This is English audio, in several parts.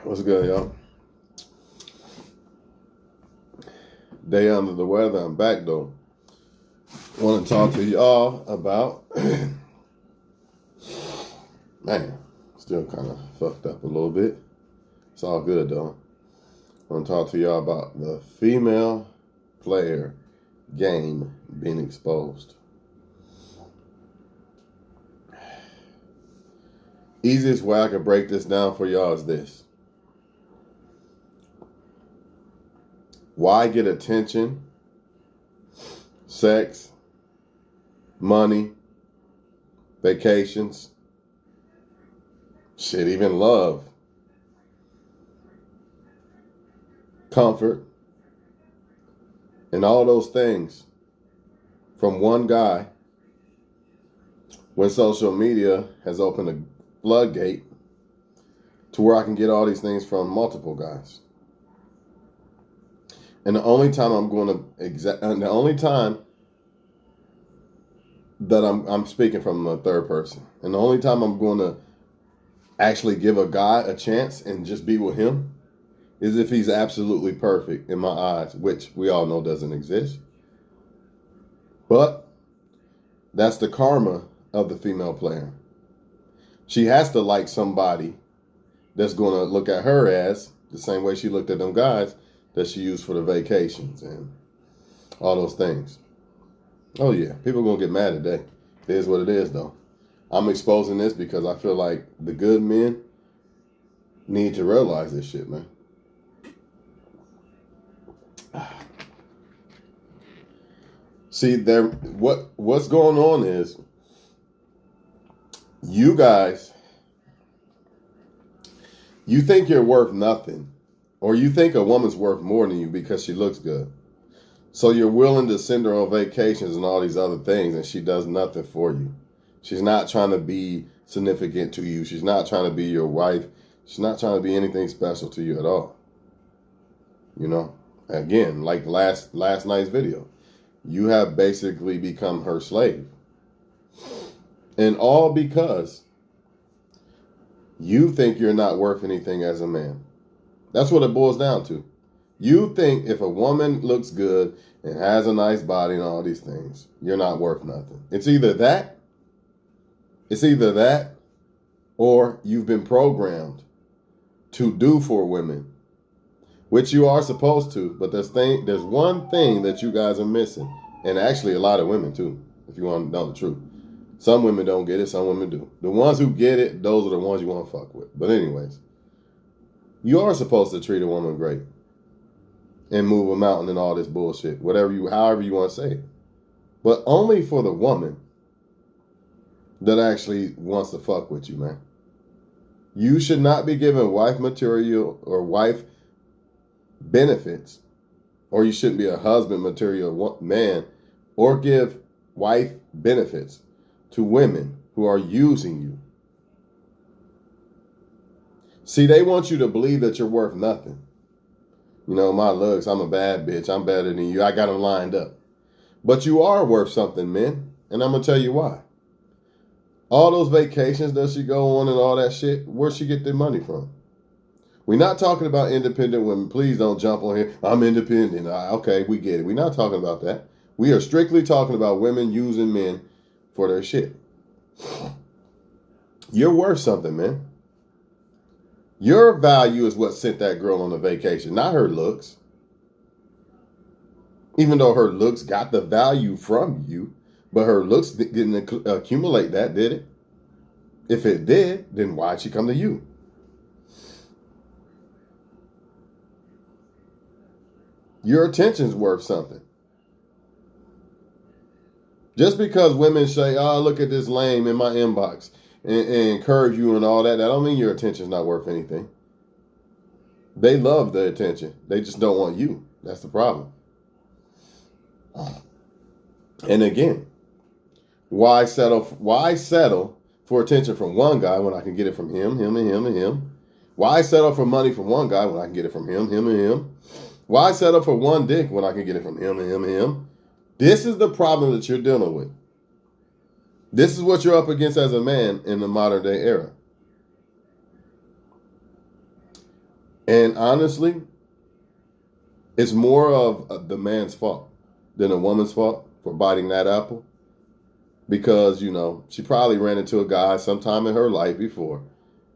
What's good, y'all? Day under the weather. I'm back though. Want to talk to y'all about man, still kind of fucked up a little bit. It's all good though. Want to talk to y'all about the female player game being exposed. Easiest way I could break this down for y'all is this. Why get attention, sex, money, vacations, shit, even love, comfort, and all those things from one guy when social media has opened a floodgate to where I can get all these things from multiple guys? And the only time the only time that I'm speaking from a third person, and the only time I'm going to actually give a guy a chance and just be with him is if he's absolutely perfect in my eyes, which we all know doesn't exist. But that's the karma of the female player. She has to like somebody that's going to look at her as the same way she looked at them guys that she used for the vacations and all those things. Oh yeah, people are going to get mad today. It is what it is though. I'm exposing this because I feel like the good men need to realize this shit, man. See, what's going on is you guys, you think you're worth nothing, or you think a woman's worth more than you because she looks good. So you're willing to send her on vacations and all these other things, and she does nothing for you. She's not trying to be significant to you. She's not trying to be your wife. She's not trying to be anything special to you at all. You know, again, like last night's video, you have basically become her slave. And all because you think you're not worth anything as a man. That's what it boils down to. You think if a woman looks good and has a nice body and all these things, you're not worth nothing. It's either that, or you've been programmed to do for women, which you are supposed to, but there's one thing that you guys are missing, and actually a lot of women too, if you want to know the truth. Some women don't get it, some women do. The ones who get it, those are the ones you want to fuck with. But anyways, you are supposed to treat a woman great and move a mountain and all this bullshit, however you want to say it. But only for the woman that actually wants to fuck with you, man. You should not be giving wife material or wife benefits, or you shouldn't be a husband material man, or give wife benefits to women who are using you. See, they want you to believe that you're worth nothing. You know, my looks, I'm a bad bitch, I'm better than you, I got them lined up. But you are worth something, men, and I'm going to tell you why. All those vacations that she go on and all that shit, where'd she get their money from? We're not talking about independent women. Please don't jump on here. I'm independent. Okay, we get it. We're not talking about that. We are strictly talking about women using men for their shit. You're worth something, man. Your value is what sent that girl on a vacation, not her looks. Even though her looks got the value from you, but her looks didn't accumulate that, did it? If it did, then why'd she come to you? Your attention's worth something. Just because women say, oh, look at this lame in my inbox and encourage you and all that, that don't mean your attention's not worth anything. They love the attention. They just don't want you. That's the problem. And again, why settle for attention from one guy when I can get it from him, and him? Why settle for money from one guy when I can get it from him, and him? Why settle for one dick when I can get it from him, and him? This is the problem that you're dealing with. This is what you're up against as a man in the modern day era. And honestly, it's more of the man's fault than a woman's fault for biting that apple. Because, you know, she probably ran into a guy sometime in her life before,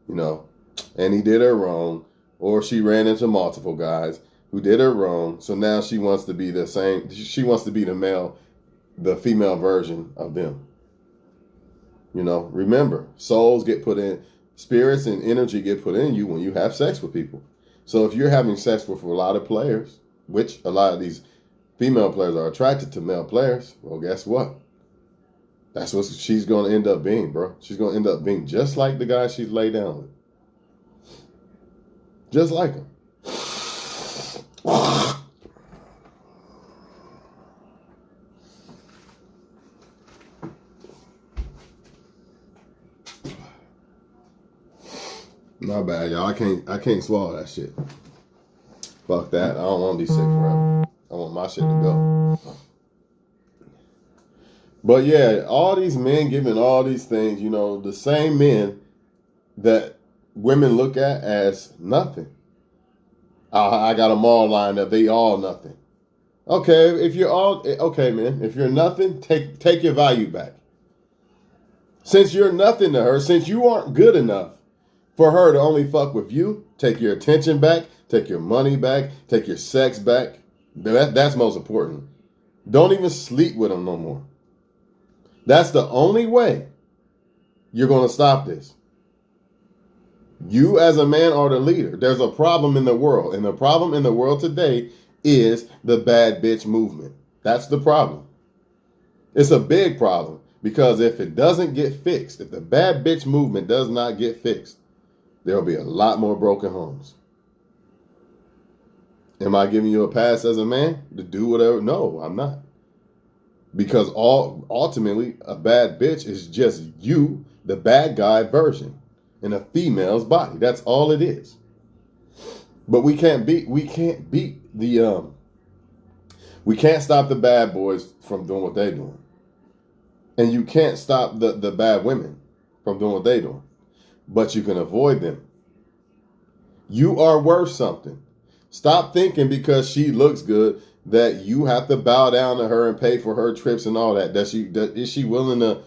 you know, and he did her wrong. Or she ran into multiple guys who did her wrong. So now she wants to be the same. She wants to be the female version of them. You know, remember, souls get put in, spirits and energy get put in you when you have sex with people. So if you're having sex with a lot of players, which a lot of these female players are attracted to male players, well, guess what? That's what she's going to end up being, bro. She's going to end up being just like the guy she's laid down with. Just like him. My bad, y'all. I can't swallow that shit. Fuck that. I don't want to be sick forever. I want my shit to go. But yeah, all these men giving all these things, you know, the same men that women look at as nothing. I got them all lined up. They all nothing. Okay, if you're all okay, man. If you're nothing, take your value back. Since you're nothing to her, since you aren't good enough for her to only fuck with you, take your attention back, take your money back, take your sex back. That's most important. Don't even sleep with them no more. That's the only way you're going to stop this. You as a man are the leader. There's a problem in the world. And the problem in the world today is the bad bitch movement. That's the problem. It's a big problem because if it doesn't get fixed, if the bad bitch movement does not get fixed, there'll be a lot more broken homes. Am I giving you a pass as a man to do whatever? No, I'm not. Because ultimately, a bad bitch is just you, the bad guy version, in a female's body. That's all it is. But we can't beat the we can't stop the bad boys from doing what they're doing. And you can't stop the bad women from doing what they're doing. But you can avoid them. You are worth something. Stop thinking because she looks good that you have to bow down to her and pay for her trips and all that. Is she willing to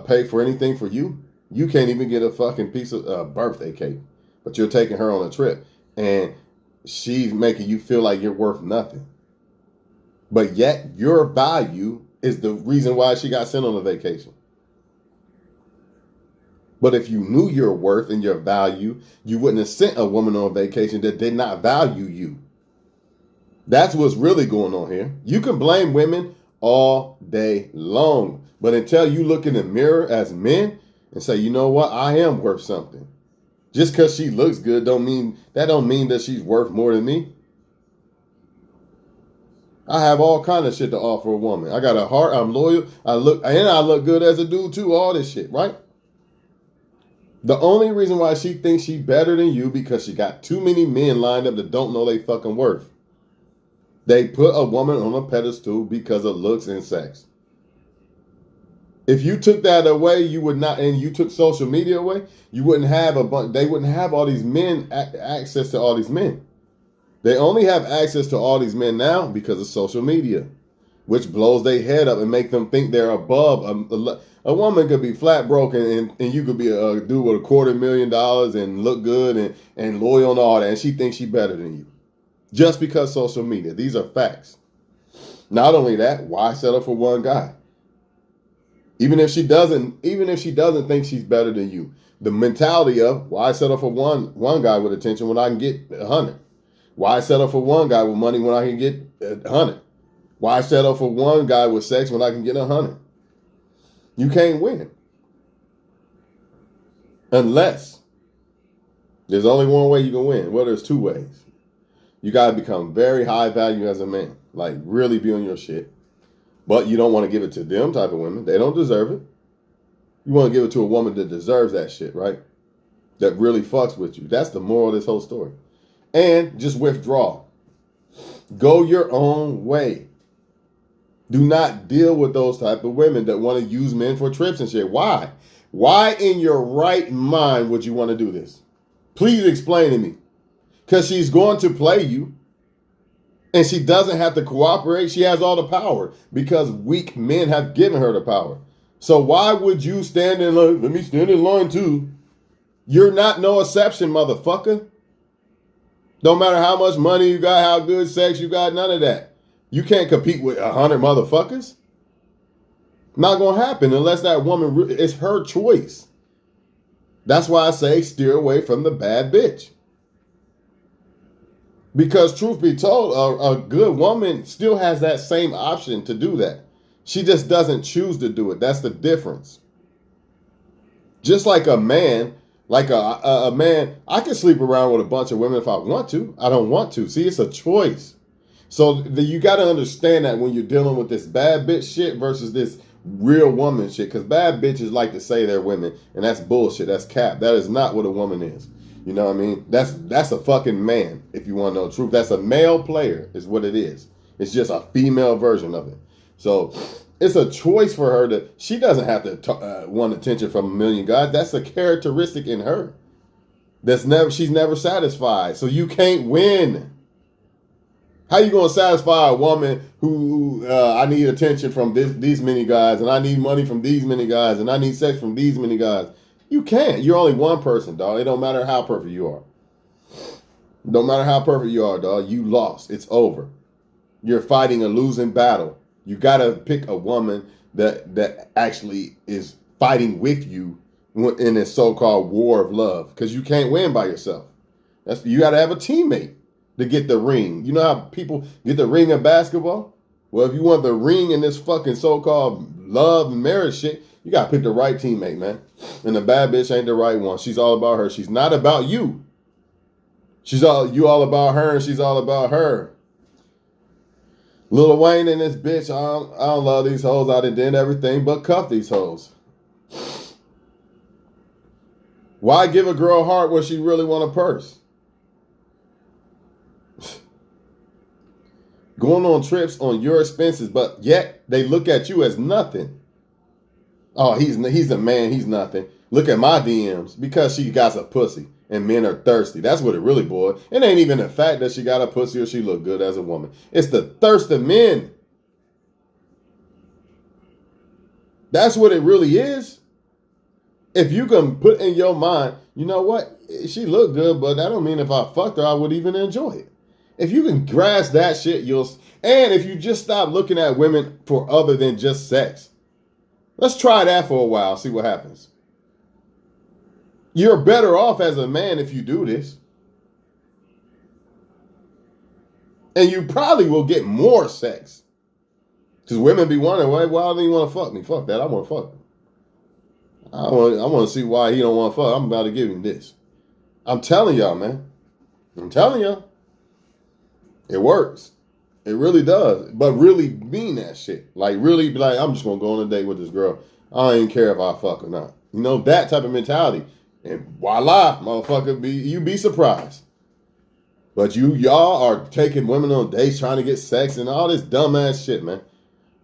pay for anything for you? You can't even get a fucking piece of birthday cake, but you're taking her on a trip and she's making you feel like you're worth nothing. But yet your value is the reason why she got sent on a vacation. But if you knew your worth and your value, you wouldn't have sent a woman on vacation that did not value you. That's what's really going on here. You can blame women all day long. But until you look in the mirror as men and say, you know what, I am worth something. Just because she looks good don't mean that she's worth more than me. I have all kind of shit to offer a woman. I got a heart, I'm loyal, I look good as a dude too, all this shit, right? The only reason why she thinks she's better than you because she got too many men lined up that don't know they fucking worth. They put a woman on a pedestal because of looks and sex. If you took that away, you would not, and you took social media away, you wouldn't have they wouldn't have all these men access to all these men. They only have access to all these men now because of social media, which blows their head up and make them think they're above. A woman could be flat broke and you could be a dude with $250,000 and look good and loyal and all that, and she thinks she's better than you. Just because social media. These are facts. Not only that, why settle for one guy? Even if she doesn't think she's better than you. The mentality of why settle for one guy with attention when I can get 100? Why settle for one guy with money when I can get 100? Why settle for one guy with sex when I can get 100? You can't win. Unless there's only one way you can win. Well, there's two ways. You got to become very high value as a man. Like, really be on your shit. But you don't want to give it to them type of women. They don't deserve it. You want to give it to a woman that deserves that shit, right? That really fucks with you. That's the moral of this whole story. And just withdraw. Go your own way. Do not deal with those type of women that want to use men for trips and shit. Why? Why in your right mind would you want to do this? Please explain to me. because she's going to play you. And she doesn't have to cooperate. She has all the power because weak men have given her the power. So why would you stand in line? Let me stand in line too. You're not no exception, motherfucker. Don't matter how much money you got, how good sex you got, none of that. You can't compete with 100 motherfuckers. Not going to happen unless that woman, it's her choice. That's why I say steer away from the bad bitch. Because truth be told, a good woman still has that same option to do that. She just doesn't choose to do it. That's the difference. Just like a man, a man, I can sleep around with a bunch of women if I want to. I don't want to. See, it's a choice. So you got to understand that when you're dealing with this bad bitch shit versus this real woman shit. Because bad bitches like to say they're women, and that's bullshit. That's cap. That is not what a woman is. You know what I mean? That's a fucking man, if you want to know the truth. That's a male player is what it is. It's just a female version of it. So it's a choice for her she doesn't have to want attention from a million guys. That's a characteristic in her. She's never satisfied. So you can't win. How you going to satisfy a woman who I need attention from these many guys, and I need money from these many guys, and I need sex from these many guys? You can't. You're only one person, dog. It don't matter how perfect you are. Don't matter how perfect you are, dog. You lost. It's over. You're fighting a losing battle. You got to pick a woman that actually is fighting with you in this so-called war of love, because you can't win by yourself. You got to have a teammate to get the ring. You know how people get the ring in basketball? Well, if you want the ring in this fucking so-called love and marriage shit, you got to pick the right teammate, man. And the bad bitch ain't the right one. She's all about her. She's not about you. You all about her, and she's all about her. Lil Wayne and this bitch, I don't love these hoes. I did everything but cuff these hoes. Why give a girl a heart when she really want a purse? Going on trips on your expenses, but yet they look at you as nothing. Oh, he's a man. He's nothing. Look at my DMs because she got a pussy and men are thirsty. That's what it really boils. It ain't even the fact that she got a pussy or she look good as a woman. It's the thirst of men. That's what it really is. If you can put in your mind, you know what? She look good, but that don't mean if I fucked her, I would even enjoy it. If you can grasp that shit, and if you just stop looking at women for other than just sex. Let's try that for a while, see what happens. You're better off as a man if you do this. And you probably will get more sex. Because women be wondering, why don't you want to fuck me? Fuck that, I want to fuck him. I want to see why he don't want to fuck. I'm about to give him this. I'm telling y'all, man. I'm telling y'all. It works. It really does. But really mean that shit. Like really be like, I'm just going to go on a date with this girl. I don't even care if I fuck or not. You know, that type of mentality. And voila, motherfucker, you be surprised. But y'all are taking women on dates trying to get sex and all this dumbass shit, man.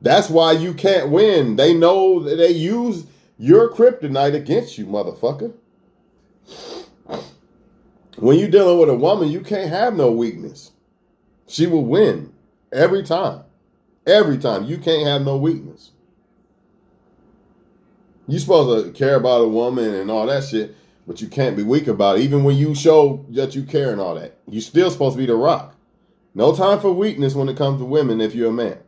That's why you can't win. They know that they use your kryptonite against you, motherfucker. When you're dealing with a woman, you can't have no weakness. She will win every time. Every time. You can't have no weakness. You're supposed to care about a woman and all that shit, but you can't be weak about it. Even when you show that you care and all that. You're still supposed to be the rock. No time for weakness when it comes to women if you're a man.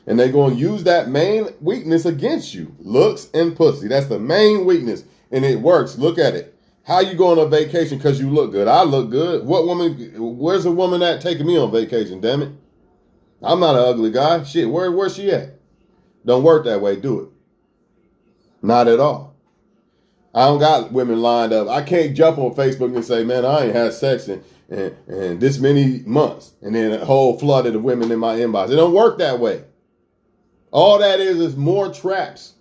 And they're going to use that main weakness against you. Looks and pussy. That's the main weakness. And it works. Look at it. How you go on a vacation because you look good? I look good. What woman? Where's a woman that taking me on vacation, damn it? I'm not an ugly guy. Shit, where's she at? Don't work that way. Do it. Not at all. I don't got women lined up. I can't jump on Facebook and say, man, I ain't had sex in this many months. And then a whole flood of women in my inbox. It don't work that way. All that is more traps.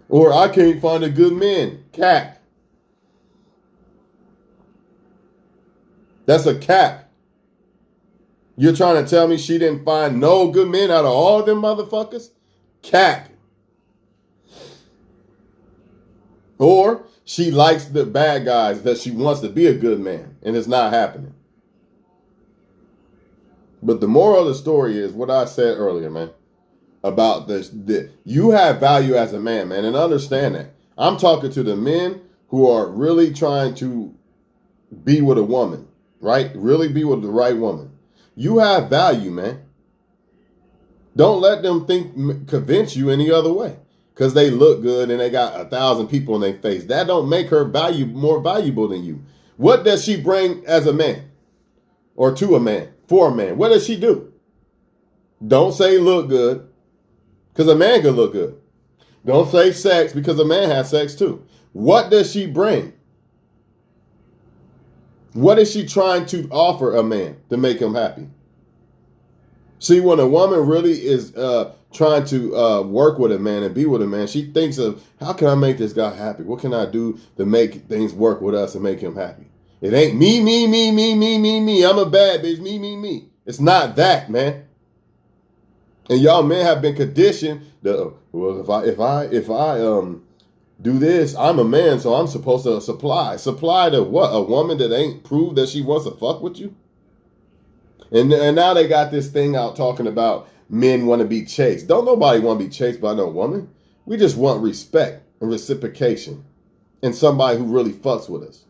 Or I can't find a good man. Cap. That's a cap. You're trying to tell me she didn't find no good men out of all them motherfuckers? Cap. Or she likes the bad guys that she wants to be a good man, and it's not happening. But the moral of the story is what I said earlier, man, about this. You have value as a man, man, and understand that. I'm talking to the men who are really trying to be with a woman, right? Really be with the right woman. You have value, man. Don't let them convince you any other way. Because they look good and they got 1,000 people in their face. That don't make her more valuable than you. What does she bring as a man? Or to a man? For a man? What does she do? Don't say look good. Because a man can look good. Don't say sex, because a man has sex too. What does she bring? What is she trying to offer a man to make him happy? See, when a woman really is trying to work with a man and be with a man, she thinks of, how can I make this guy happy? What can I do to make things work with us and make him happy? It ain't me, me, me, me, me, me, me. I'm a bad bitch, me, me, me. It's not that, man. And y'all men have been conditioned to, well, if I do this, I'm a man, so I'm supposed to supply. Supply to what? A woman that ain't proved that she wants to fuck with you? And now they got this thing out talking about men want to be chased. Don't nobody want to be chased by no woman. We just want respect and reciprocation and somebody who really fucks with us.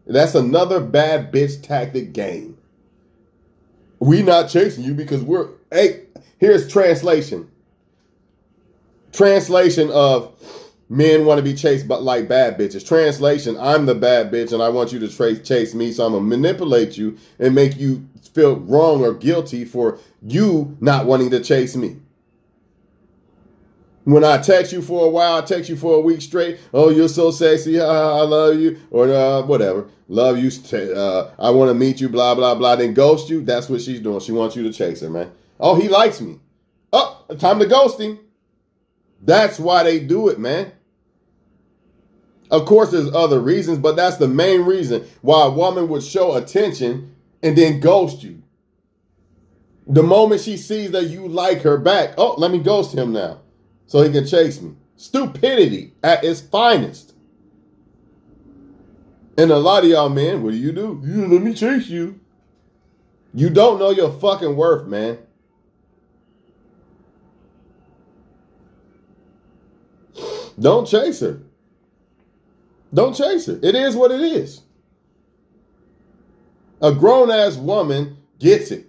That's another bad bitch tactic game. We not chasing you because we're... Hey, here's translation. Translation of men want to be chased but like bad bitches. Translation, I'm the bad bitch and I want you to chase me, so I'm going to manipulate you and make you feel wrong or guilty for you not wanting to chase me. When I text you for a while, I text you for a week straight. Oh, you're so sexy. I love you. Or whatever. Love you. I want to meet you. Blah, blah, blah. Then ghost you. That's what she's doing. She wants you to chase her, man. Oh, he likes me. Oh, time to ghost him. That's why they do it, man. Of course, there's other reasons, but that's the main reason why a woman would show attention and then ghost you. The moment she sees that you like her back, oh, let me ghost him now so he can chase me. Stupidity at its finest. And a lot of y'all men, what do? You let me chase you. You don't know your fucking worth, man. Don't chase her. Don't chase her. It is what it is. A grown-ass woman gets it.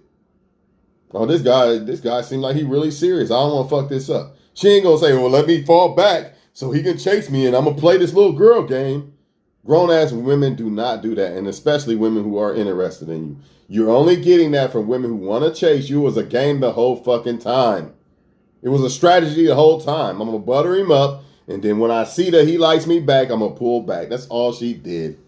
Oh, this guy seems like he really serious. I don't want to fuck this up. She ain't going to say, well, let me fall back so he can chase me and I'm going to play this little girl game. Grown-ass women do not do that, and especially women who are interested in you. You're only getting that from women who want to chase you. It was a game the whole fucking time. It was a strategy the whole time. I'm going to butter him up, and then when I see that he likes me back, I'm going to pull back. That's all she did.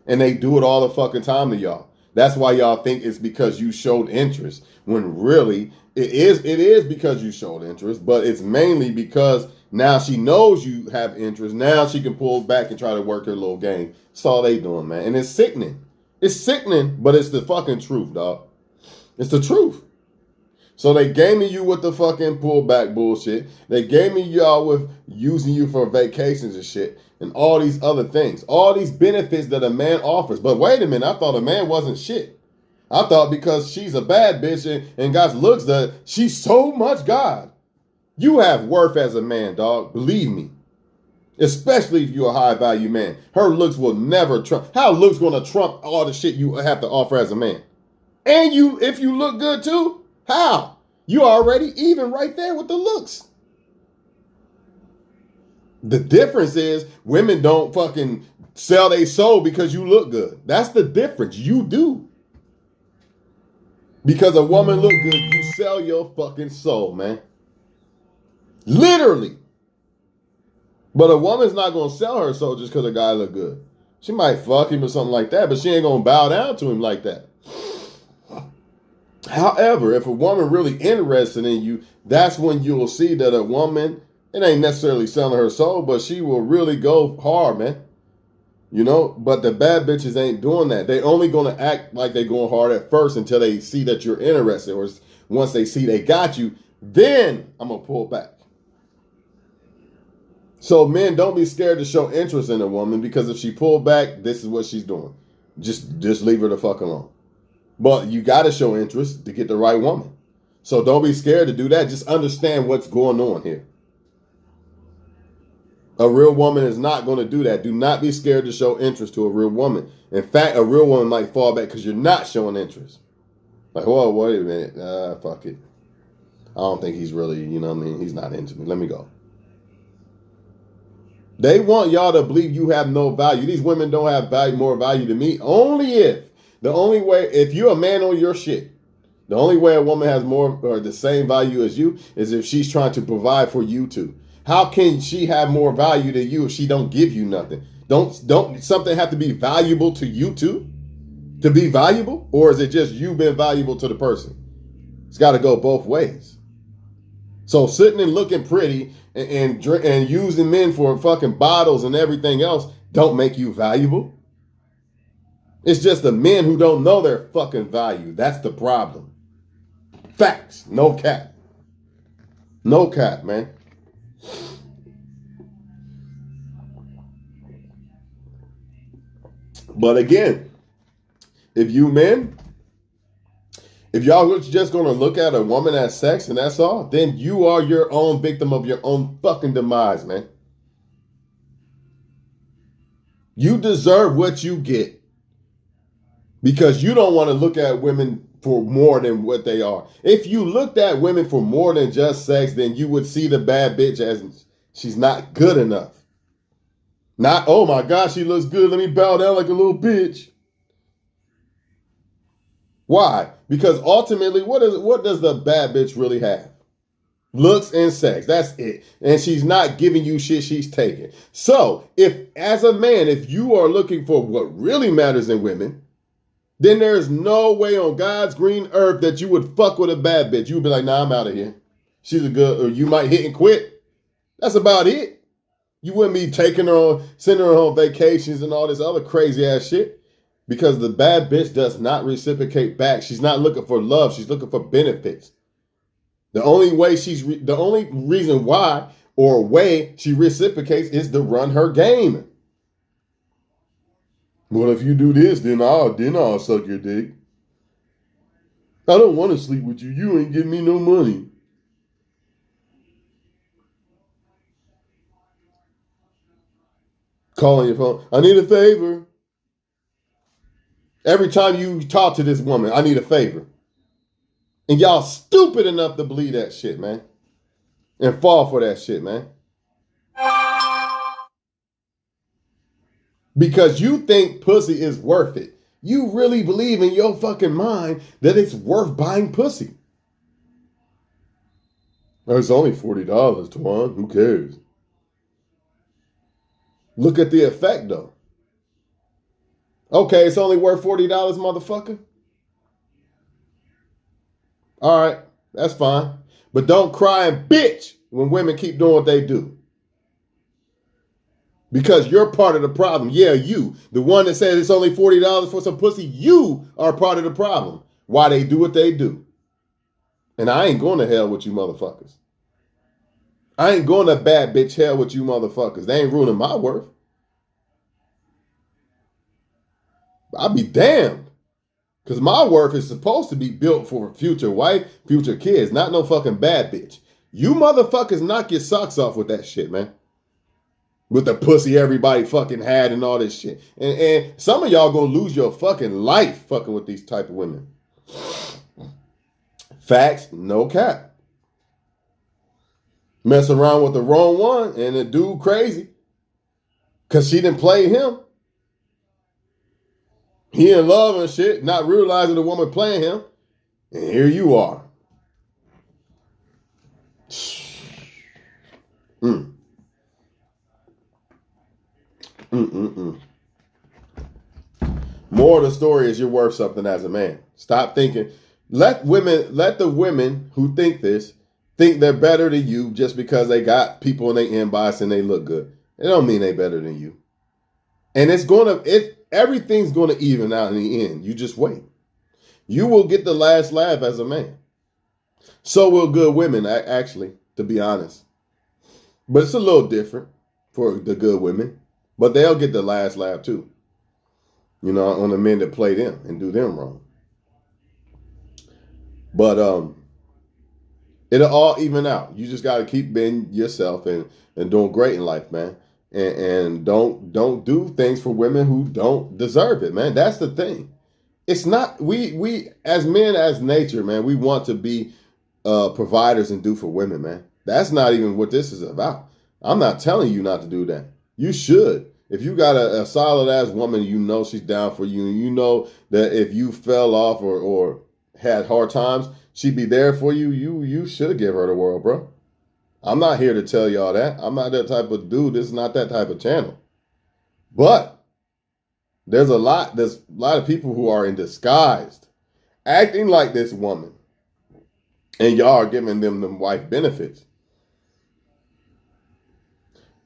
And they do it all the fucking time to y'all. That's why y'all think it's because you showed interest, when really it is because you showed interest, but it's mainly because now she knows you have interest. Now she can pull back and try to work her little game. That's all they doing, man. And it's sickening. It's sickening, but it's the fucking truth, dog. It's the truth. So they gaming you with the fucking pullback bullshit. They gaming y'all with using you for vacations and shit and all these other things. All these benefits that a man offers. But wait a minute, I thought a man wasn't shit. I thought because she's a bad bitch and God's looks that she's so much God. You have worth as a man, dog. Believe me. Especially if you're a high value man. Her looks will never trump. How looks gonna trump all the shit you have to offer as a man? And if you look good too? How? You already even right there with the looks. The difference is women don't fucking sell their soul because you look good. That's the difference. You do. Because a woman look good, you sell your fucking soul, man. Literally. But a woman's not going to sell her soul just because a guy look good. She might fuck him or something like that, but she ain't going to bow down to him like that. However, if a woman really interested in you, that's when you will see that a woman, it ain't necessarily selling her soul, but she will really go hard, man. You know, but the bad bitches ain't doing that. They only going to act like they going hard at first until they see that you're interested, or once they see they got you, then I'm going to pull back. So men, don't be scared to show interest in a woman, because if she pull back, this is what she's doing. Just leave her the fuck alone. But you got to show interest to get the right woman. So don't be scared to do that. Just understand what's going on here. A real woman is not going to do that. Do not be scared to show interest to a real woman. In fact, a real woman might fall back because you're not showing interest. Like, whoa, wait a minute. Fuck it. I don't think he's really, you know what I mean? He's not into me. Let me go. They want y'all to believe you have no value. These women don't have more value to me. The only way, if you're a man on your shit, the only way a woman has more or the same value as you is if she's trying to provide for you too. How can she have more value than you if she don't give you nothing? Don't something have to be valuable to you too to be valuable? Or is it just you being valuable to the person? It's got to go both ways. So sitting and looking pretty and using men for fucking bottles and everything else don't make you valuable. It's just the men who don't know their fucking value. That's the problem. Facts. No cap. No cap, man. But again, if you men, if y'all just going to look at a woman as sex and that's all, then you are your own victim of your own fucking demise, man. You deserve what you get because you don't want to look at women for more than what they are. If you looked at women for more than just sex, then you would see the bad bitch as she's not good enough. Not, oh my gosh, she looks good. Let me bow down like a little bitch. Why? Because ultimately, what does the bad bitch really have? Looks and sex. That's it. And she's not giving you shit she's taking. So, if as a man, if you are looking for what really matters in women, then there's no way on God's green earth that you would fuck with a bad bitch. You would be like, nah, I'm out of here. She's a good, or you might hit and quit. That's about it. You wouldn't be taking her on, sending her on vacations and all this other crazy ass shit. Because the bad bitch does not reciprocate back. She's not looking for love. She's looking for benefits. The only reason why or way she reciprocates is to run her game. Well, if you do this, then I'll suck your dick. I don't want to sleep with you. You ain't giving me no money. Calling your phone. I need a favor. Every time you talk to this woman, I need a favor. And y'all stupid enough to believe that shit, man. And fall for that shit, man. Because you think pussy is worth it. You really believe in your fucking mind that it's worth buying pussy. It's only $40, Twan. Who cares? Look at the effect, though. Okay, it's only worth $40, motherfucker. All right, that's fine. But don't cry and bitch when women keep doing what they do. Because you're part of the problem. Yeah, you. The one that says it's only $40 for some pussy, you are part of the problem. Why they do what they do. And I ain't going to hell with you motherfuckers. I ain't going to bad bitch hell with you motherfuckers. They ain't ruining my worth. I'll be damned. Because my worth is supposed to be built for future wife, future kids, not no fucking bad bitch. You motherfuckers knock your socks off with that shit, man. With the pussy everybody fucking had and all this shit. And some of y'all gonna lose your fucking life fucking with these type of women. Facts, no cap. Mess around with the wrong one and the dude crazy. Because she didn't play him. He in love and shit, not realizing the woman playing him. And here you are. More of the story is you're worth something as a man. Stop thinking. Let the women who think this think they're better than you just because they got people in their inbox and they look good. It don't mean they better than you. And everything's gonna even out in the end. You just wait. You will get the last laugh as a man. So will good women, actually, to be honest. But it's a little different. for the good women, but they'll get the last laugh too. You know, on the men that play them and do them wrong. But it'll all even out. You just got to keep being yourself and doing great in life, man. And don't do things for women who don't deserve it, man. That's the thing. It's not we as men, as nature, man. We want to be providers and do for women, man. That's not even what this is about. I'm not telling you not to do that. You should. If you got a solid ass woman, you know she's down for you, and you know that if you fell off or had hard times, she'd be there for you. You should give her the world, bro. I'm not here to tell y'all that. I'm not that type of dude. This is not that type of channel. But there's a lot of people who are in disguise, acting like this woman, and y'all are giving them wife benefits.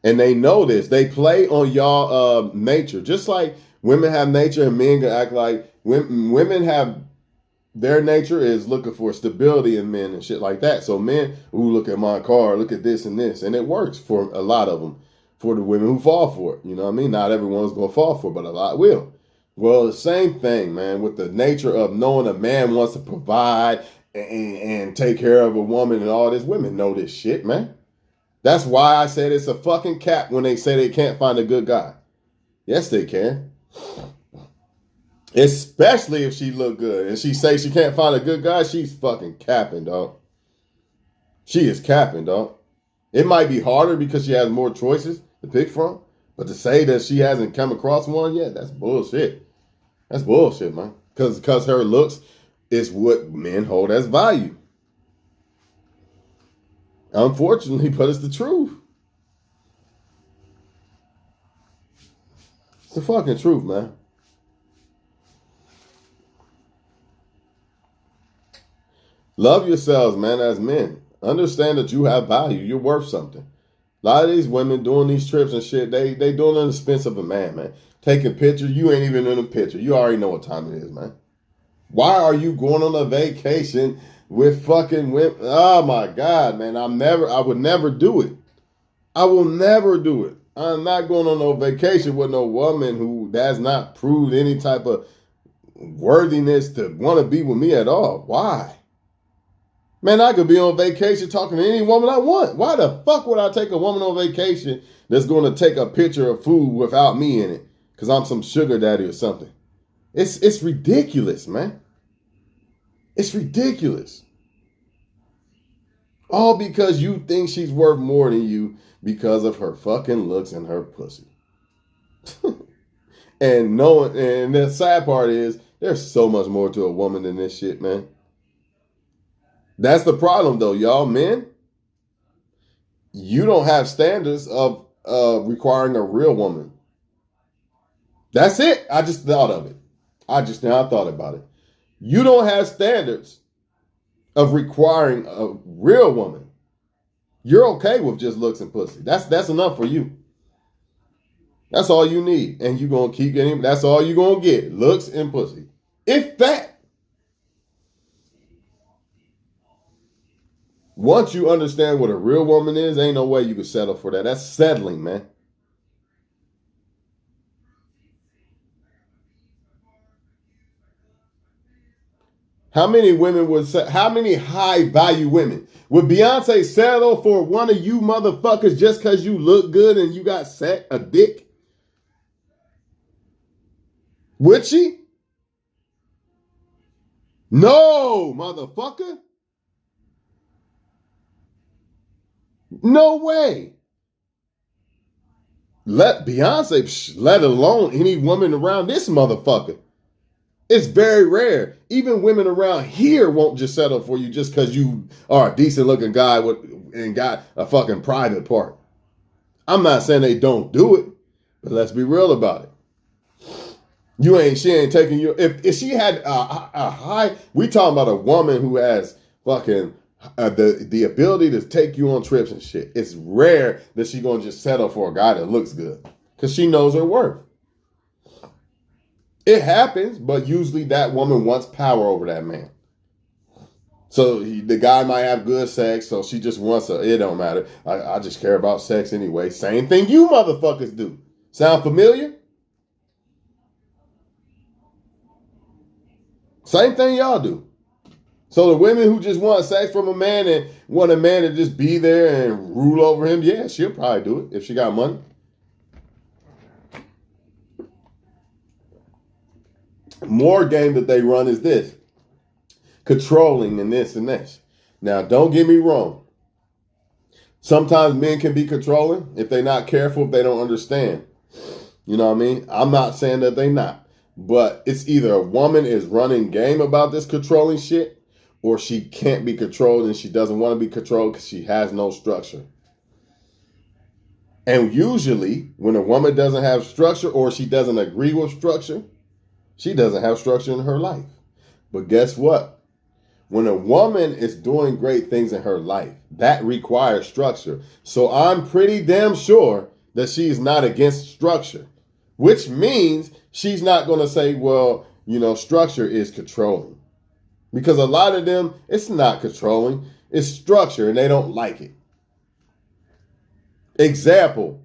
And they know this. They play on y'all nature. Just like women have nature and men can act like women have their nature is looking for stability in men and shit like that. So men who look at my car, look at this and this. And it works for a lot of them, for the women who fall for it. You know what I mean? Not everyone's going to fall for it, but a lot will. Well, the same thing, man, with the nature of knowing a man wants to provide and take care of a woman, and all this. Women know this shit, man. That's why I said it's a fucking cap when they say they can't find a good guy. Yes, they can. Especially if she look good. And she say she can't find a good guy, she's fucking capping, dog. She is capping, dog. It might be harder because she has more choices to pick from. But to say that she hasn't come across one yet, that's bullshit. That's bullshit, man. Because her looks is what men hold as value. Unfortunately, but it's the truth. It's the fucking truth, man. Love yourselves, man, as men. Understand that you have value. You're worth something. A lot of these women doing these trips and shit, they doing it at the expense of a man. Taking pictures, you ain't even in a picture. You already know what time it is, man. Why are you going on a vacation with fucking women? Oh my God, man. I would never do it. I will never do it. I'm not going on no vacation with no woman who has not proved any type of worthiness to want to be with me at all. Why? Man, I could be on vacation talking to any woman I want. Why the fuck would I take a woman on vacation that's going to take a picture of food without me in it? Because I'm some sugar daddy or something. It's ridiculous, man. It's ridiculous. All because you think she's worth more than you because of her fucking looks and her pussy. And the sad part is there's so much more to a woman than this shit, man. That's the problem though, y'all. Men, you don't have standards of requiring a real woman. That's it. I just thought of it. I thought about it. You don't have standards of requiring a real woman. You're okay with just looks and pussy. That's enough for you. That's all you need. And you're going to keep getting, that's all you're going to get. Looks and pussy. If that. Once you understand what a real woman is, ain't no way you can settle for that. That's settling, man. How many women would say, how many high value women would Beyonce settle for one of you motherfuckers just because you look good and you got a dick? Would she? No, motherfucker. No way. Let Beyonce, let alone any woman around this motherfucker. It's very rare. Even women around here won't just settle for you just because you are a decent looking guy and got a fucking private part. I'm not saying they don't do it, but let's be real about it. She ain't taking you. If she had a high, we talking about a woman who has fucking the ability to take you on trips and shit. It's rare that she gonna just settle for a guy that looks good because she knows her worth. It happens, but usually that woman wants power over that man. So the guy might have good sex, so she just wants it don't matter. I just care about sex anyway. Same thing you motherfuckers do. Sound familiar? Same thing y'all do. So the women who just want sex from a man and want a man to just be there and rule over him, yeah, she'll probably do it if she got money. More game that they run is this. Controlling and this and this. Now, don't get me wrong. Sometimes men can be controlling if they're not careful, if they don't understand. You know what I mean? I'm not saying that they not. But it's either a woman is running game about this controlling shit, or she can't be controlled and she doesn't want to be controlled because she has no structure. And usually, when a woman doesn't have structure or she doesn't agree with structure, she doesn't have structure in her life. But guess what? When a woman is doing great things in her life, that requires structure. So I'm pretty damn sure that she's not against structure, which means she's not going to say, well, you know, structure is controlling. Because a lot of them, it's not controlling, it's structure, and they don't like it. Example,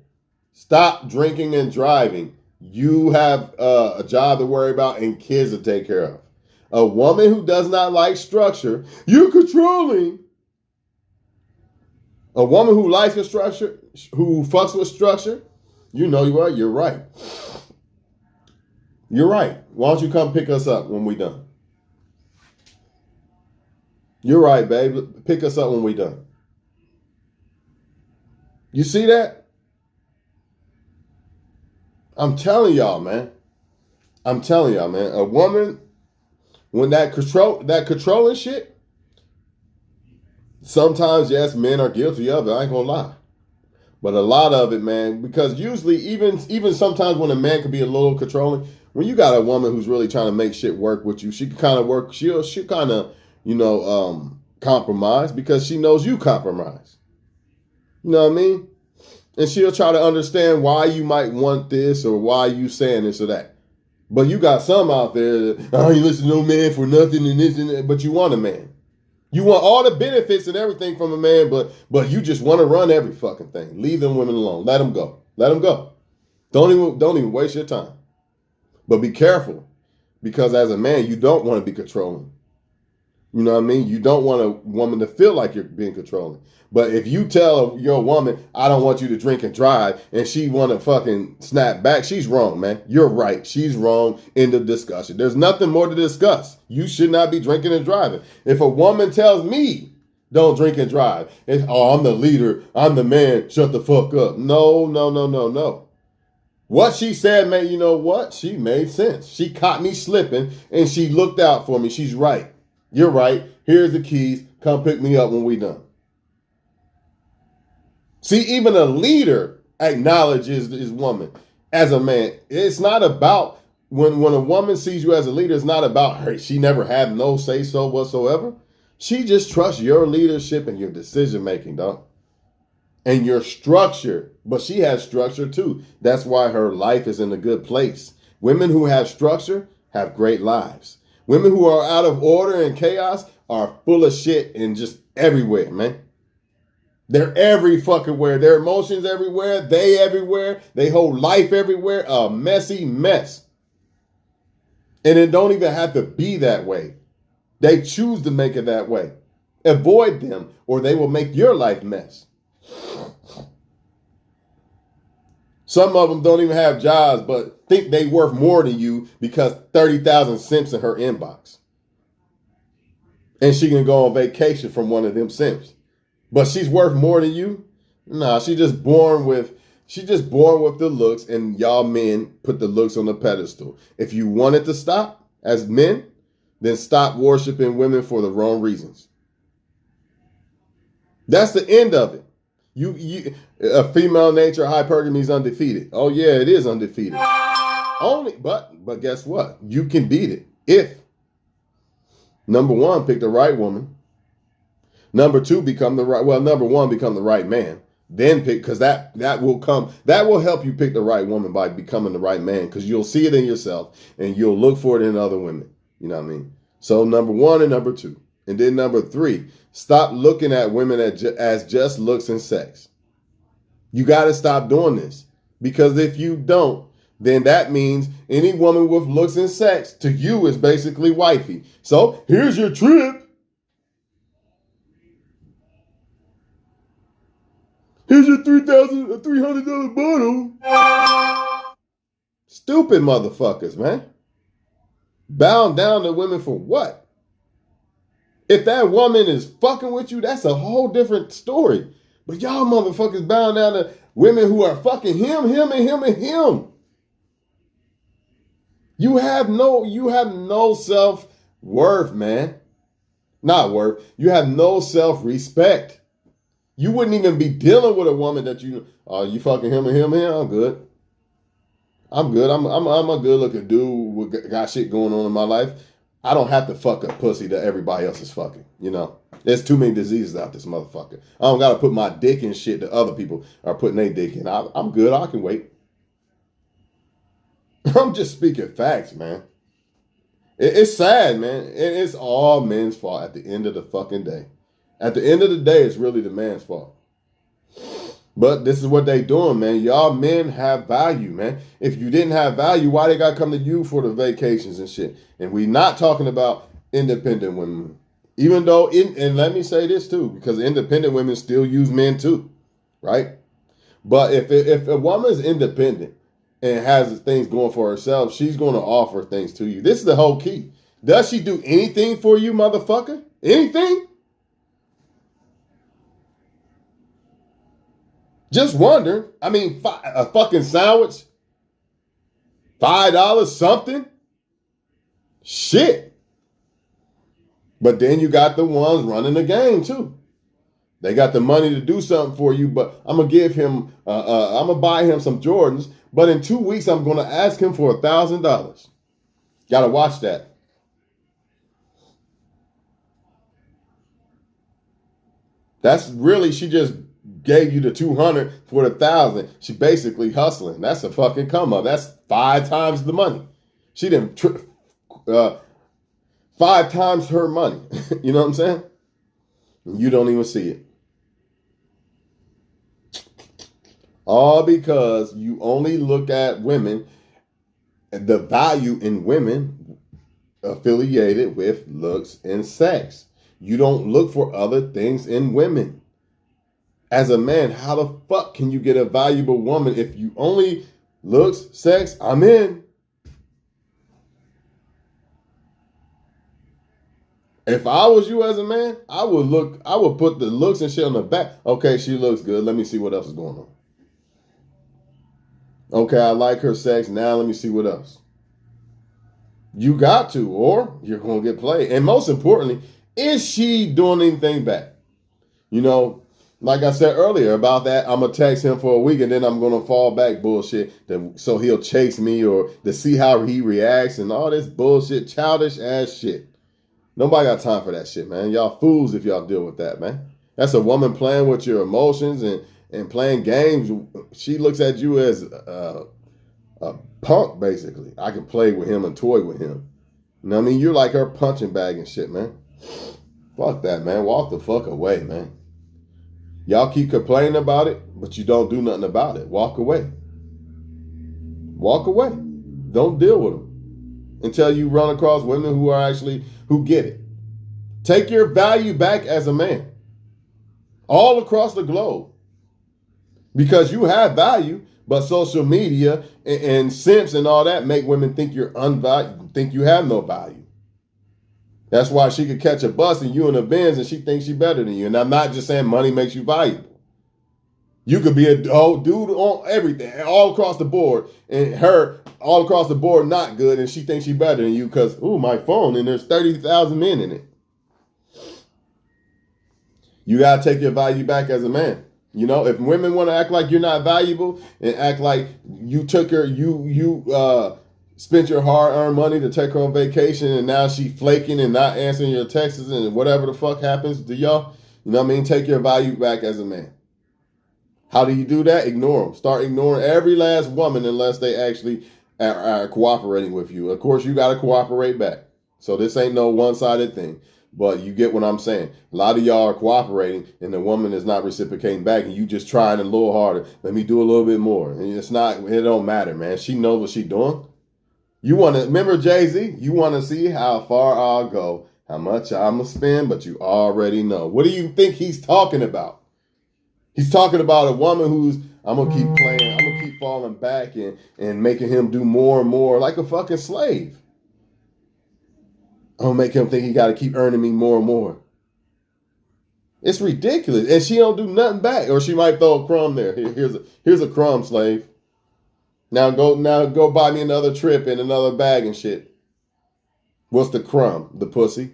stop drinking and driving. You have a job to worry about and kids to take care of. A woman who does not like structure, you're controlling. A woman who likes a structure, who fucks with structure, you know you are, you're right. You're right. Why don't you come pick us up when we're done? You're right, babe. Pick us up when we're done. You see that? I'm telling y'all, man. I'm telling y'all, man. A woman, when that controlling shit, sometimes, yes, men are guilty of it. I ain't gonna lie. But a lot of it, man, because usually even sometimes when a man can be a little controlling, when you got a woman who's really trying to make shit work with you, she can kind of work, she'll kind of, compromise because she knows you compromise. You know what I mean? And she'll try to understand why you might want this or why you saying this or that. But you got some out there that, I ain't listen to no man for nothing and this and that, but you want a man. You want all the benefits and everything from a man, but you just want to run every fucking thing. Leave them women alone. Let them go. Let them go. Don't even waste your time. But be careful, because as a man, you don't want to be controlling. You know what I mean? You don't want a woman to feel like you're being controlling. But if you tell your woman, I don't want you to drink and drive, and she want to fucking snap back, she's wrong, man. You're right. She's wrong. End of discussion. There's nothing more to discuss. You should not be drinking and driving. If a woman tells me, don't drink and drive, it's, oh, I'm the leader, I'm the man, shut the fuck up. No. What she said, man, you know what? She made sense. She caught me slipping, and she looked out for me. She's right. You're right. Here's the keys. Come pick me up when we done. See, even a leader acknowledges his woman as a man. It's not about, when a woman sees you as a leader, it's not about her. She never had no say-so whatsoever. She just trusts your leadership and your decision-making, dog. And your structure. But she has structure, too. That's why her life is in a good place. Women who have structure have great lives. Women who are out of order and chaos are full of shit and just everywhere, man. They're every fucking where. Their emotions everywhere. They everywhere. They whole life everywhere. A messy mess. And it don't even have to be that way. They choose to make it that way. Avoid them or they will make your life mess. Some of them don't even have jobs, but think they worth more than you because 30,000 simps in her inbox. And she can go on vacation from one of them simps. But she's worth more than you? Nah, she's just born with the looks, and y'all men put the looks on the pedestal. If you want it to stop as men, then stop worshiping women for the wrong reasons. That's the end of it. A female nature, hypergamy is undefeated. Oh yeah, it is undefeated. But guess what? You can beat it if, number one, pick the right woman. Number two, become the right man. Then pick, because that will help you pick the right woman by becoming the right man, because you'll see it in yourself and you'll look for it in other women. You know what I mean? So number one and number two. And then number 3, stop looking at women as just looks and sex. You got to stop doing this, because if you don't, then that means any woman with looks and sex to you is basically wifey. So here's your trip. Here's your $300 bottle. Stupid motherfuckers, man. Bowing down to women for what? If that woman is fucking with you, that's a whole different story. But y'all motherfuckers bowing down to women who are fucking him, and him. You have no self-worth, man. Not worth. You have no self-respect. You wouldn't even be dealing with a woman that you fucking him, and I'm good. I'm good. I'm a good looking dude with got shit going on in my life. I don't have to fuck a pussy that everybody else is fucking. You know, there's too many diseases out this motherfucker. I don't gotta put my dick in shit that other people are putting their dick in. I'm good. I can wait. I'm just speaking facts, man. It's sad, man. It's all men's fault at the end of the fucking day. At the end of the day, it's really the man's fault. But this is what they doing, man. Y'all men have value, man. If you didn't have value, why they got to come to you for the vacations and shit? And we not talking about independent women. Even though, and let me say this too, because independent women still use men too, right? But if a woman is independent and has things going for herself, she's going to offer things to you. This is the whole key. Does she do anything for you, motherfucker? Anything? Just wonder. I mean, a fucking sandwich, $5 something. Shit. But then you got the ones running the game too. They got the money to do something for you, but I'm gonna give him. I'm gonna buy him some Jordans. But in 2 weeks, I'm gonna ask him for $1,000. Gotta watch that. That's really, she just gave you the 200 for the 1,000. She basically hustling. That's a fucking come up. That's 5 times the money. She didn't 5 times her money. You know what I'm saying? You don't even see it. All because you only look at women, the value in women affiliated with looks and sex. You don't look for other things in women. As a man, how the fuck can you get a valuable woman if you only looks, sex, I'm in? If I was you as a man, I would put the looks and shit on the back. Okay, she looks good. Let me see what else is going on. Okay, I like her sex. Now let me see what else. You got to, or you're going to get played. And most importantly, is she doing anything back? You know, like I said earlier about that, I'm going to text him for a week and then I'm going to fall back bullshit so he'll chase me or to see how he reacts and all this bullshit, childish ass shit. Nobody got time for that shit, man. Y'all fools if y'all deal with that, man. That's a woman playing with your emotions and playing games. She looks at you as a punk, basically. I can play with him and toy with him. You know what I mean? You're like her punching bag and shit, man. Fuck that, man. Walk the fuck away, man. Y'all keep complaining about it, but you don't do nothing about it. Walk away. Walk away. Don't deal with them until you run across women who get it. Take your value back as a man. All across the globe. Because you have value, but social media and simps and all that make women think you're unvalued, think you have no value. That's why she could catch a bus and you in a Benz and she thinks she's better than you. And I'm not just saying money makes you valuable. You could be a whole dude on everything, all across the board, and her all across the board not good, and she thinks she's better than you because, ooh, my phone, and there's 30,000 men in it. You got to take your value back as a man. You know, if women want to act like you're not valuable and act like you took her, you spent your hard-earned money to take her on vacation and now she flaking and not answering your texts and whatever the fuck happens to y'all, you know what I mean? Take your value back as a man. How do you do that? Ignore them. Start ignoring every last woman unless they actually are cooperating with you. Of course, you got to cooperate back. So this ain't no one-sided thing. But you get what I'm saying. A lot of y'all are cooperating and the woman is not reciprocating back and you just trying a little harder. Let me do a little bit more. And it don't matter, man. She knows what she's doing. You want to, remember Jay-Z? You want to see how far I'll go, how much I'm going to spend, but you already know. What do you think he's talking about? He's talking about a woman who's, I'm going to keep playing, I'm going to keep falling back and making him do more and more like a fucking slave. I'm going to make him think he got to keep earning me more and more. It's ridiculous. And she don't do nothing back. Or she might throw a crumb there. Here's a crumb, slave. Now go buy me another trip and another bag and shit. What's the crumb? The pussy.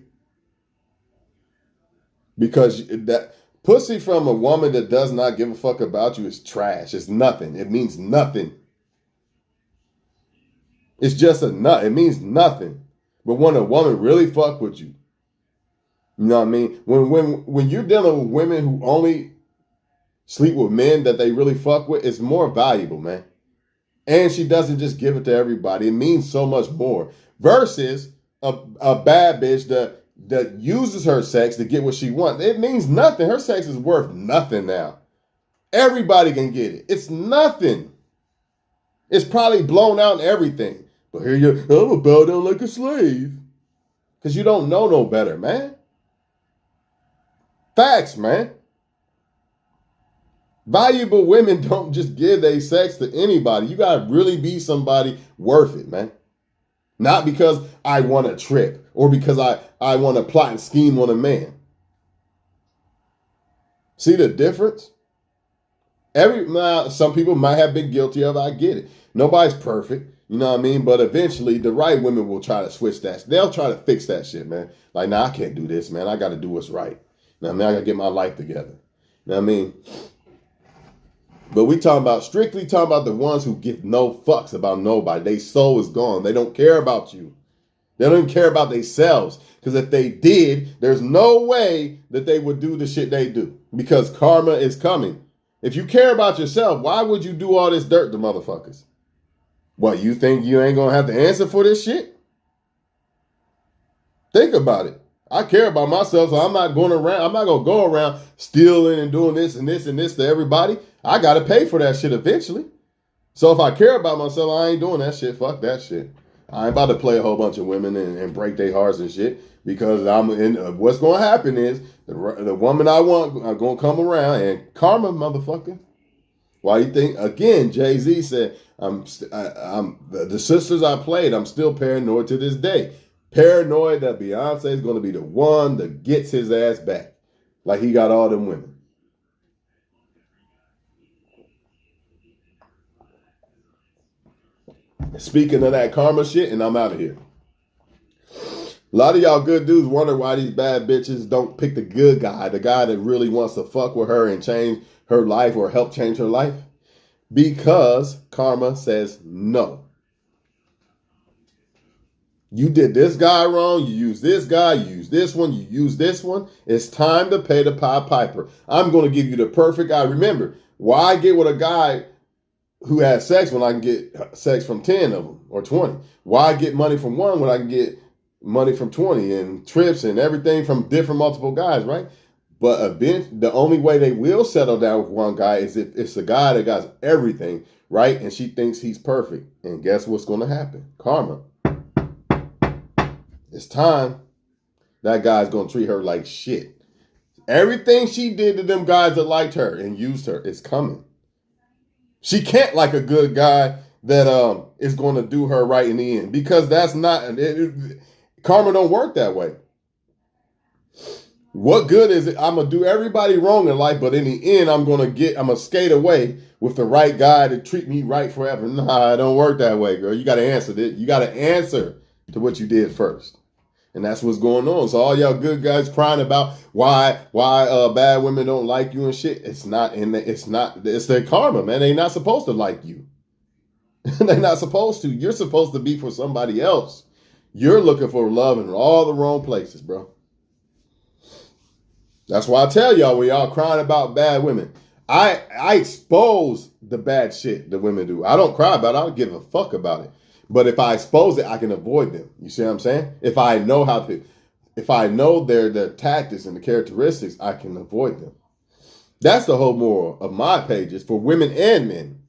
Because that pussy from a woman that does not give a fuck about you is trash. It's nothing. It means nothing. It's just a nut. It means nothing. But when a woman really fuck with you, you know what I mean? When you're dealing with women who only sleep with men that they really fuck with, it's more valuable, man. And she doesn't just give it to everybody. It means so much more. Versus a bad bitch that uses her sex to get what she wants. It means nothing. Her sex is worth nothing now. Everybody can get it. It's nothing. It's probably blown out and everything. But here I'm going to bow down like a slave. Because you don't know no better, man. Facts, man. Valuable women don't just give their sex to anybody. You got to really be somebody worth it, man. Not because I want a trip or because I want to plot and scheme on a man. See the difference? Some people might have been guilty of it. I get it. Nobody's perfect. You know what I mean? But eventually the right women will try to switch that. They'll try to fix that shit, man. Like, nah, I can't do this, man. I got to do what's right. You know what I mean? I got to get my life together. You know what I mean? But we strictly talking about the ones who give no fucks about nobody. Their soul is gone. They don't care about you. They don't even care about themselves. Because if they did, there's no way that they would do the shit they do. Because karma is coming. If you care about yourself, why would you do all this dirt to motherfuckers? What, you think you ain't going to have to answer for this shit? Think about it. I care about myself, so I'm not going to go around stealing and doing this and this and this to everybody. I got to pay for that shit eventually. So if I care about myself, I ain't doing that shit. Fuck that shit. I ain't about to play a whole bunch of women and break their hearts and shit because what's going to happen is the woman I want are going to come around and karma, motherfucker. Why you think, again, Jay-Z said, the sisters I played, I'm still paranoid to this day. Paranoid that Beyonce is going to be the one that gets his ass back. Like he got all them women. Speaking of that karma shit, and I'm out of here. A lot of y'all good dudes wonder why these bad bitches don't pick the good guy, the guy that really wants to fuck with her and change her life or help change her life. Because karma says no. You did this guy wrong. You use this guy. You use this one. You use this one. It's time to pay the Pied Piper. I'm going to give you the perfect guy. Remember, why get with a guy who has sex when I can get sex from 10 of them or 20? Why get money from one when I can get money from 20 and trips and everything from different multiple guys, right? But the only way they will settle down with one guy is if it's a guy that got everything, right? And she thinks he's perfect. And guess what's going to happen? Karma. It's time. That guy's going to treat her like shit. Everything she did to them guys that liked her and used her is coming. She can't like a good guy that is going to do her right in the end. Because that's not... karma don't work that way. What good is it? I'm going to do everybody wrong in life, but in the end, I'm going to skate away with the right guy to treat me right forever. Nah, it don't work that way, girl. You got to answer this. You got to answer to what you did first. And that's what's going on. So all y'all good guys crying about why bad women don't like you and shit. It's their karma, man. They're not supposed to like you. They're not supposed to. You're supposed to be for somebody else. You're looking for love in all the wrong places, bro. That's why I tell y'all when y'all crying about bad women, I expose the bad shit that women do. I don't cry about it. I don't give a fuck about it. But if I expose it, I can avoid them. You see what I'm saying? If I know how to. if I know their tactics and the characteristics, I can avoid them. That's the whole moral of my pages for women and men,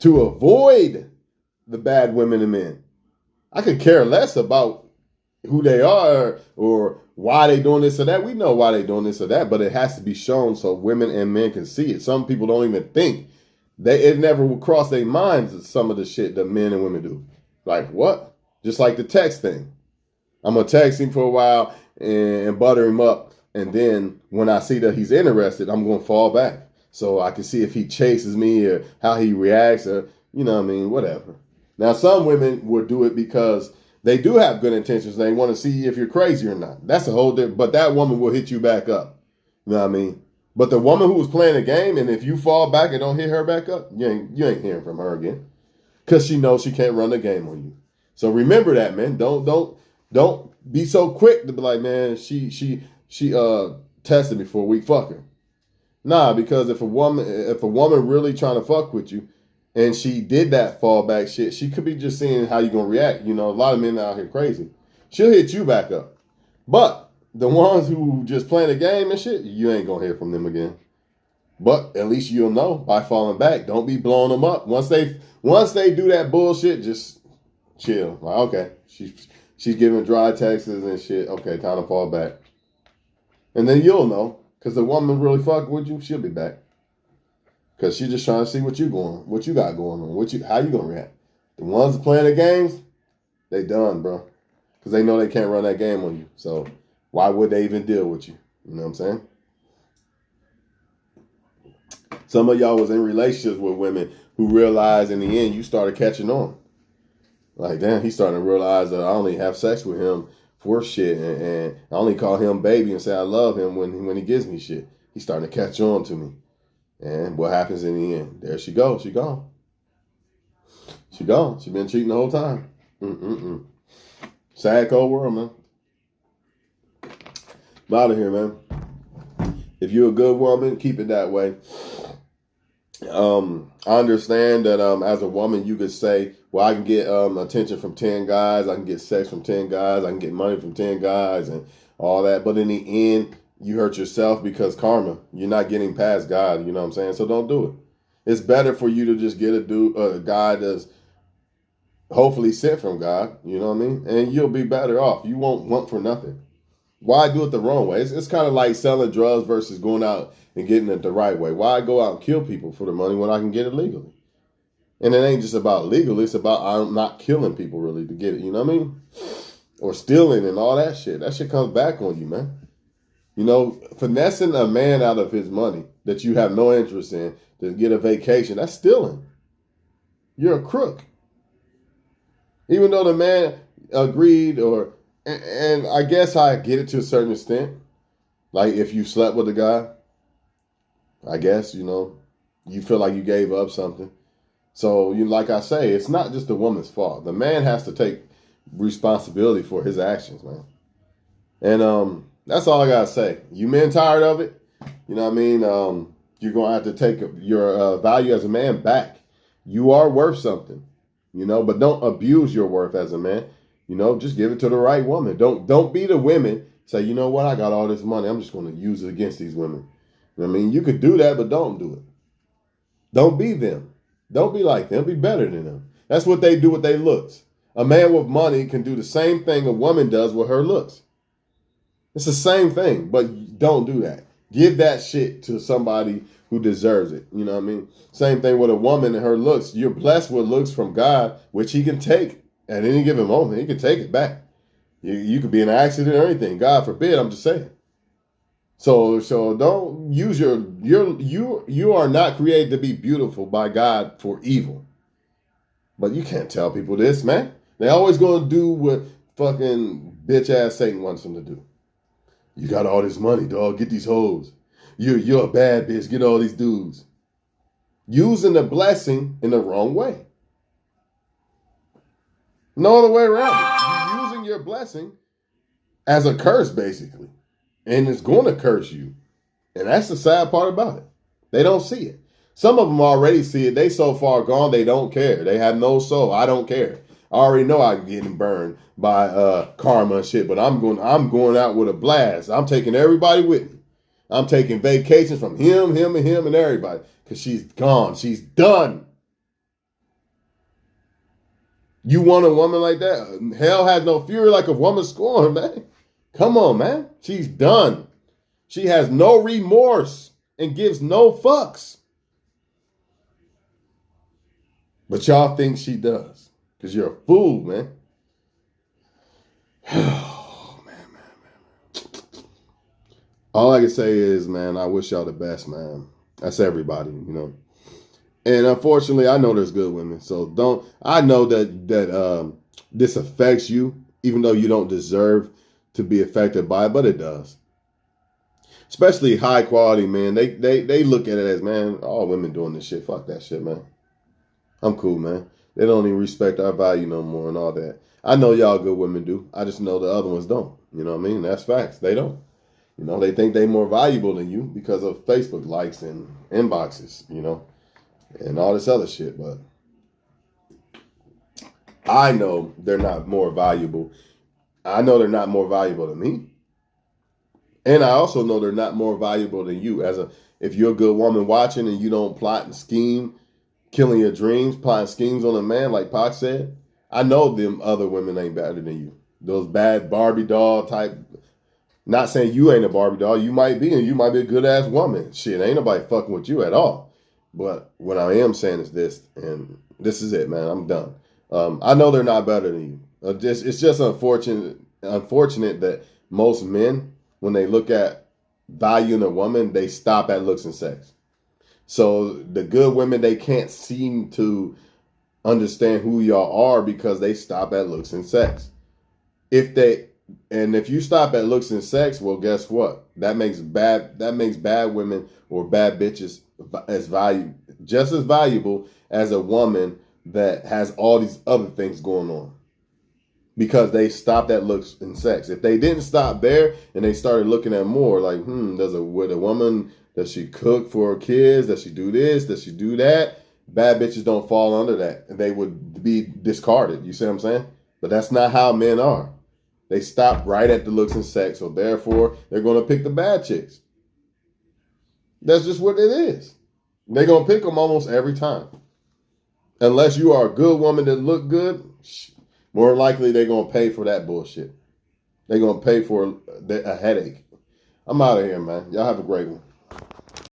to avoid the bad women and men. I could care less about who they are or why they doing this or that. We know why they doing this or that, but it has to be shown so women and men can see it. Some people don't even think. It never will cross their minds some of the shit that men and women do. Like what? Just like the text thing. I'm going to text him for a while and butter him up. And then when I see that he's interested, I'm going to fall back. So I can see if he chases me or how he reacts or, you know what I mean, whatever. Now, some women will do it because they do have good intentions. They want to see if you're crazy or not. That's a whole different, but that woman will hit you back up. You know what I mean? But the woman who was playing the game, and if you fall back and don't hit her back up, you ain't hearing from her again. Because she knows she can't run the game on you. So remember that, man. Don't be so quick to be like, man, she tested me for a week. Fuck her. Nah, because if a woman really trying to fuck with you, and she did that fallback shit, she could be just seeing how you gonna react. You know, a lot of men out here crazy. She'll hit you back up. But the ones who just playing the game and shit, you ain't gonna hear from them again. But at least you'll know by falling back. Don't be blowing them up. Once they do that bullshit, just chill. Like, okay, she's giving dry texts and shit. Okay, time to fall back. And then you'll know. Because the woman really fuck with you, she'll be back. Because she's just trying to see what you got going on, how you gonna react. The ones playing the games, they done, bro. Because they know they can't run that game on you. So why would they even deal with you? You know what I'm saying? Some of y'all was in relationships with women who realized in the end you started catching on. Like, damn, he's starting to realize that I only have sex with him for shit, and I only call him baby and say I love him when he gives me shit. He's starting to catch on to me. And what happens in the end? There she goes. She gone. She gone. She been cheating the whole time. Sad, cold world, man. I'm out of here, man. If you're a good woman, keep it that way. I understand that as a woman, you could say, well, I can get attention from 10 guys. I can get sex from 10 guys. I can get money from 10 guys and all that. But in the end, you hurt yourself because karma. You're not getting past God. You know what I'm saying? So don't do it. It's better for you to just get a guy that's hopefully sent from God. You know what I mean? And you'll be better off. You won't want for nothing. Why do it the wrong way? It's kind of like selling drugs versus going out and getting it the right way. Why go out and kill people for the money when I can get it legally? And it ain't just about legal. It's about I'm not killing people really to get it. You know what I mean? Or stealing and all that shit. That shit comes back on you, man. You know, finessing a man out of his money that you have no interest in to get a vacation, that's stealing. You're a crook. Even though the man agreed and I guess I get it to a certain extent. Like if you slept with a guy, I guess, you know, you feel like you gave up something. So, like I say, it's not just the woman's fault. The man has to take responsibility for his actions, man. And that's all I got to say. You men tired of it? You know what I mean? You're going to have to take your value as a man back. You are worth something, you know, but don't abuse your worth as a man. You know, just give it to the right woman. Don't be the women. Say, you know what? I got all this money. I'm just going to use it against these women. You know what I mean? You could do that, but don't do it. Don't be them. Don't be like them. Be better than them. That's what they do with their looks. A man with money can do the same thing a woman does with her looks. It's the same thing, but don't do that. Give that shit to somebody who deserves it. You know what I mean? Same thing with a woman and her looks. You're blessed with looks from God, which he can take at any given moment. He can take it back. You could be in an accident or anything. God forbid, I'm just saying. So don't use you are not created to be beautiful by God for evil. But you can't tell people this, man. They always gonna do what fucking bitch ass Satan wants them to do. You got all this money, dog. Get these hoes. You're a bad bitch. Get all these dudes. Using the blessing in the wrong way. No other way around it. You're using your blessing as a curse, basically. And it's going to curse you. And that's the sad part about it. They don't see it. Some of them already see it. They so far gone, they don't care. They have no soul. I don't care. I already know I'm getting burned by karma and shit, but I'm going out with a blast. I'm taking everybody with me. I'm taking vacations from him, and everybody. Because she's gone. She's done. You want a woman like that? Hell has no fury like a woman scorned, man. Come on, man. She's done. She has no remorse and gives no fucks. But y'all think she does. Because you're a fool, man. Oh, man. All I can say is, man, I wish y'all the best, man. That's everybody, you know. And unfortunately, I know there's good women. So I know that this affects you, even though you don't deserve to be affected by it, but it does. Especially high quality men. They look at it as, man, all women doing this shit. Fuck that shit, man. I'm cool, man. They don't even respect our value no more and all that. I know y'all good women do. I just know the other ones don't. You know what I mean? That's facts. They don't. You know, they think they're more valuable than you because of Facebook likes and inboxes, you know, and all this other shit. But I know they're not more valuable. I know they're not more valuable than me. And I also know they're not more valuable than you. If you're a good woman watching and you don't plot and scheme, killing your dreams, plotting schemes on a man, like Pac said, I know them other women ain't better than you. Those bad Barbie doll type. Not saying you ain't a Barbie doll. You might be, and you might be a good ass woman. Shit, ain't nobody fucking with you at all. But what I am saying is this, and this is it, man. I'm done. I know they're not better than you. It's just unfortunate that most men, when they look at value in a woman, they stop at looks and sex. So the good women, they can't seem to understand who y'all are because they stop at looks and sex. If you stop at looks and sex, well, guess what? That makes bad women or bad bitches just as valuable as a woman that has all these other things going on. Because they stopped at looks and sex. If they didn't stop there and they started looking at more, like, with a woman, does she cook for her kids? Does she do this? Does she do that? Bad bitches don't fall under that. They would be discarded. You see what I'm saying? But that's not how men are. They stop right at the looks and sex, so therefore they're going to pick the bad chicks. That's just what it is. They're going to pick them almost every time. Unless you are a good woman that look good, more likely they're going to pay for that bullshit. They're going to pay for a headache. I'm out of here, man. Y'all have a great one.